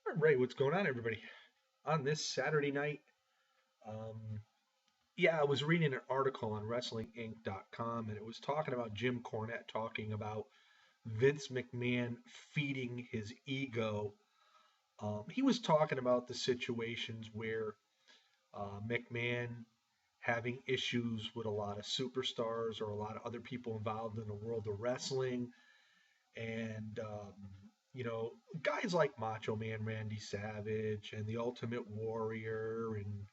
All right, what's going on, everybody? On this Saturday night, um, I was reading an article on WrestlingInc.com, and it was talking about Jim Cornette talking about Vince McMahon feeding his ego. He was talking about the situations where McMahon having issues with a lot of superstars or a lot of other people involved in the world of wrestling, and guys like Macho Man Randy Savage and the Ultimate Warrior, and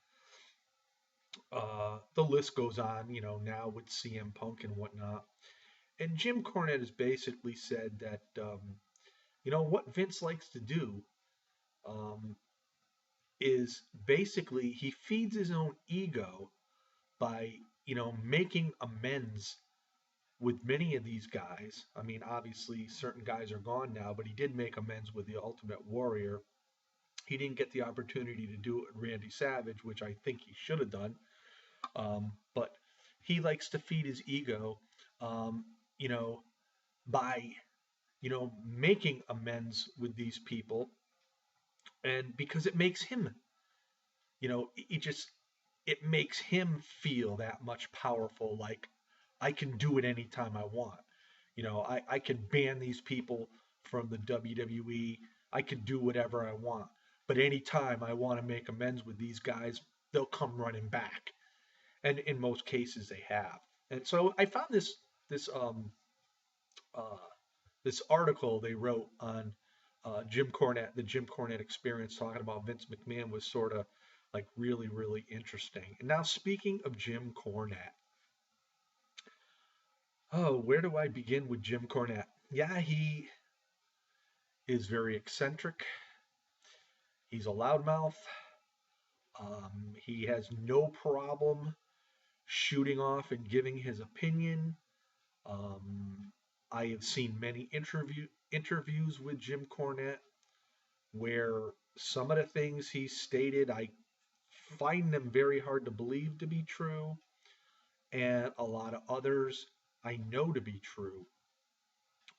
the list goes on. Now with CM Punk and whatnot. And Jim Cornette has basically said that what Vince likes to do um, is basically he feeds his own ego by making amends with many of these guys. I mean, obviously, certain guys are gone now, but he did make amends with the Ultimate Warrior. He didn't get the opportunity to do it with Randy Savage, which I think he should have done. But he likes to feed his ego, um, you know, by making amends with these people, and because it makes him, it makes him feel that much powerful. Like I can do it anytime I want. I can ban these people from the WWE. I can do whatever I want. But anytime I want to make amends with these guys, they'll come running back. And in most cases, they have. And so I found this uh, this article they wrote on Jim Cornette, the Jim Cornette experience, talking about Vince McMahon was sort of like really, really interesting. And now, speaking of Jim Cornette, oh, where do I begin with Jim Cornette? Yeah, he is very eccentric. He's a loudmouth. He has no problem shooting off and giving his opinion. Um, I have seen many interviews with Jim Cornette where some of the things he stated, I find them very hard to believe to be true, and a lot of others I know to be true.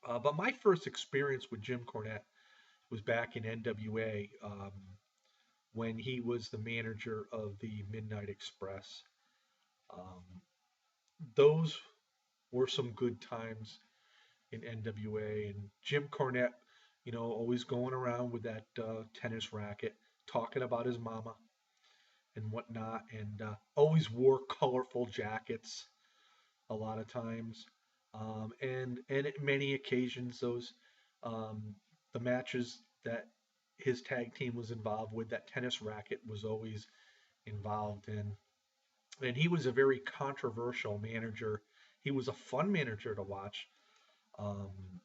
But my first experience with Jim Cornette was back in NWA, when he was the manager of the Midnight Express. Um, those were some good times in NWA, and Jim Cornette, always going around with that tennis racket, talking about his mama and whatnot, and always wore colorful jackets a lot of times. And at many occasions, those um, the matches that his tag team was involved with, that tennis racket was always involved in. And he was a very controversial manager. He was a fun manager to watch. Um,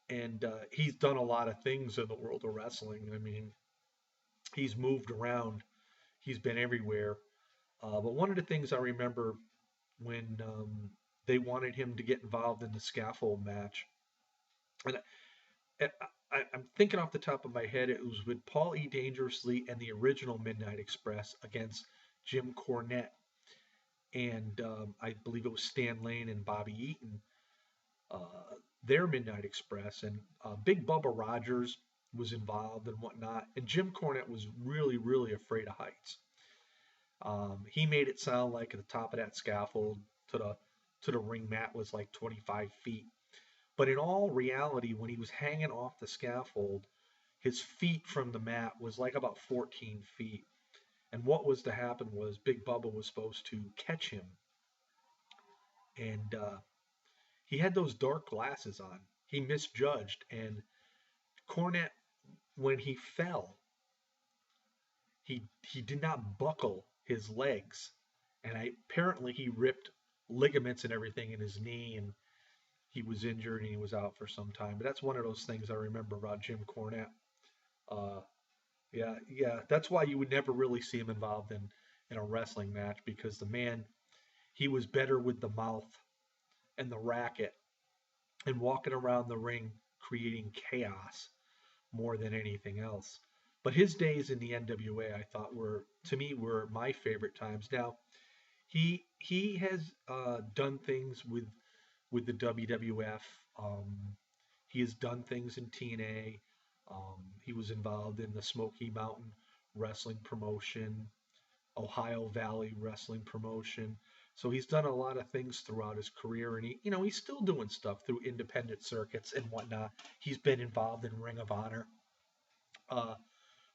and he's done a lot of things in the world of wrestling. I mean, he's moved around, he's been everywhere. But one of the things I remember when they wanted him to get involved in the scaffold match, and I'm thinking off the top of my head, it was with Paul E. Dangerously and the original Midnight Express against Jim Cornette, and I believe it was Stan Lane and Bobby Eaton, their Midnight Express, and Big Bubba Rogers was involved and whatnot, and Jim Cornette was really, really afraid of heights. He made it sound like at the top of that scaffold to the ring mat was like 25 feet. But in all reality, when he was hanging off the scaffold, his feet from the mat was like about 14 feet. And what was to happen was Big Bubba was supposed to catch him. And he had those dark glasses on. He misjudged. And Cornette, when he fell, he did not buckle his legs. And apparently he ripped ligaments and everything in his knee, and he was injured and he was out for some time. But that's one of those things I remember about Jim Cornette. Uh, yeah, that's why you would never really see him involved in a wrestling match, because the man, he was better with the mouth and the racket and walking around the ring creating chaos more than anything else. But his days in the NWA, I thought were my favorite times. Now, he has done things with the WWF. He has done things in TNA. He was involved in the Smoky Mountain Wrestling promotion, Ohio Valley Wrestling promotion. So he's done a lot of things throughout his career, and he's still doing stuff through independent circuits and whatnot. He's been involved in Ring of Honor. Uh,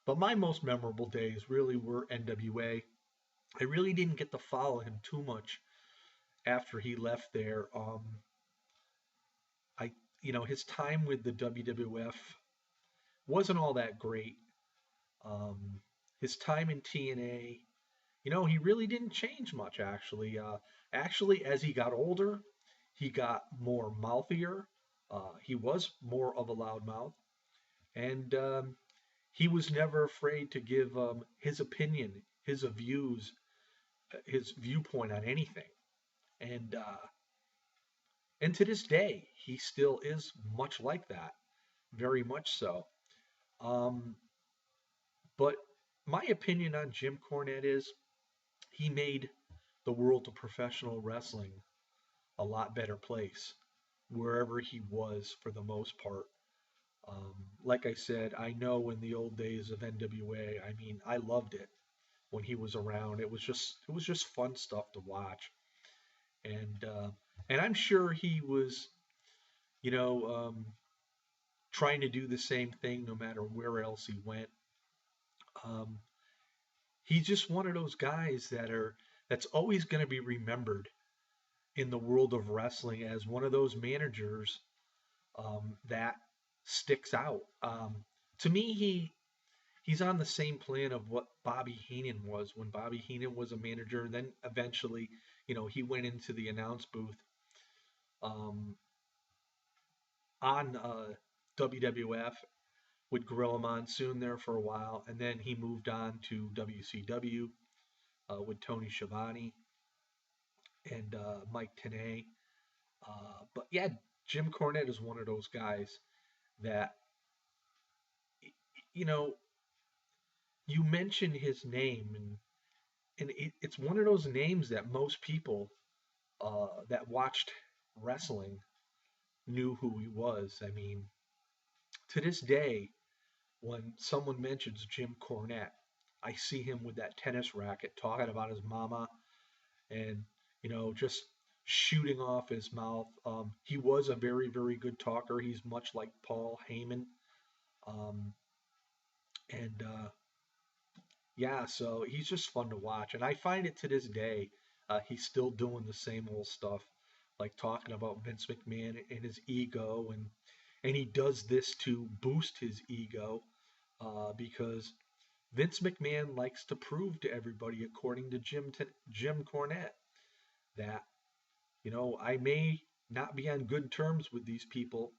but my most memorable days really were NWA. I really didn't get to follow him too much after he left there. I, his time with the WWF wasn't all that great. Um, his time in TNA, he really didn't change much actually. Actually, as he got older, he got more mouthier. He was more of a loudmouth, and he was never afraid to give his opinion, his views, his viewpoint on anything. And to this day, he still is much like that, very much so. Um, but my opinion on Jim Cornette is he made the world of professional wrestling a lot better place wherever he was for the most part. Like I said, I know in the old days of NWA, I mean, I loved it when he was around. It was just fun stuff to watch, and I'm sure he was, you know, trying to do the same thing no matter where else he went. Um, he's just one of those guys that's always going to be remembered in the world of wrestling as one of those managers that sticks out. To me, he's on the same plan of what Bobby Heenan was when Bobby Heenan was a manager, and then eventually, he went into the announce booth um, on WWF with Gorilla Monsoon there for a while, and then he moved on to WCW with Tony Schiavone and Mike Tenay. But yeah, Jim Cornette is one of those guys that you know you mention his name, and it's one of those names that most people that watched wrestling knew who he was. I mean, to this day, when someone mentions Jim Cornette, I see him with that tennis racket talking about his mama and, just shooting off his mouth. He was a very, very good talker. He's much like Paul Heyman. Um, and yeah, so he's just fun to watch. And I find it to this day, he's still doing the same old stuff, like talking about Vince McMahon and his ego. And he does this to boost his ego because Vince McMahon likes to prove to everybody, according to Jim Cornette, that, I may not be on good terms with these people,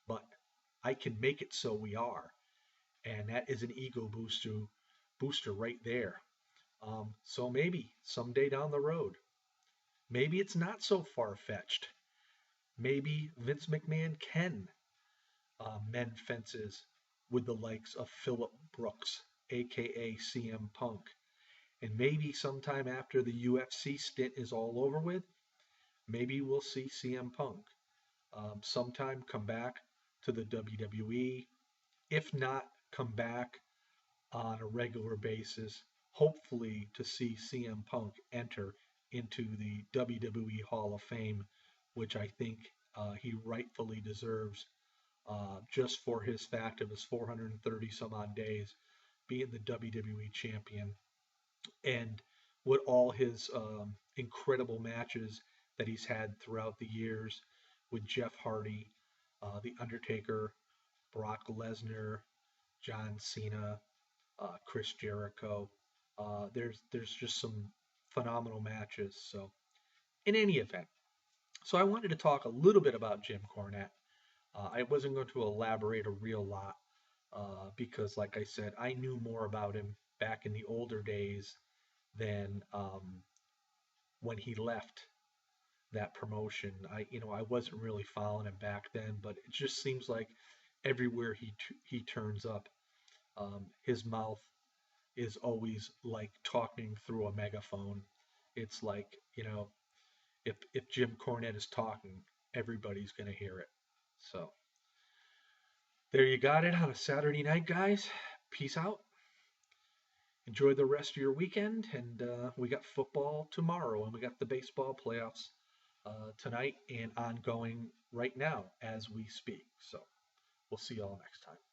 but I can make it so we are. And that is an ego booster right there. So maybe someday down the road, maybe it's not so far fetched. Maybe Vince McMahon can mend fences with the likes of Phillip Brooks, aka CM Punk. And maybe sometime after the UFC stint is all over with, maybe we'll see CM Punk sometime come back to the WWE. If not, come back on a regular basis, hopefully to see CM Punk enter into the WWE Hall of Fame, which I think he rightfully deserves just for his fact of his 430 some odd days being the WWE champion and with all his incredible matches that he's had throughout the years with Jeff Hardy, The Undertaker, Brock Lesnar, John Cena, Chris Jericho. There's just some phenomenal matches. So in any event, so I wanted to talk a little bit about Jim Cornette. I wasn't going to elaborate a real lot because, like I said, I knew more about him back in the older days than when he left that promotion. I wasn't really following him back then, but it just seems like everywhere he turns up, his mouth is always like talking through a megaphone. It's like, if Jim Cornette is talking, everybody's going to hear it. So, There you got it on a Saturday night, guys. Peace out. Enjoy the rest of your weekend. And we got football tomorrow, and we got the baseball playoffs tonight and ongoing right now as we speak. So we'll see y'all next time.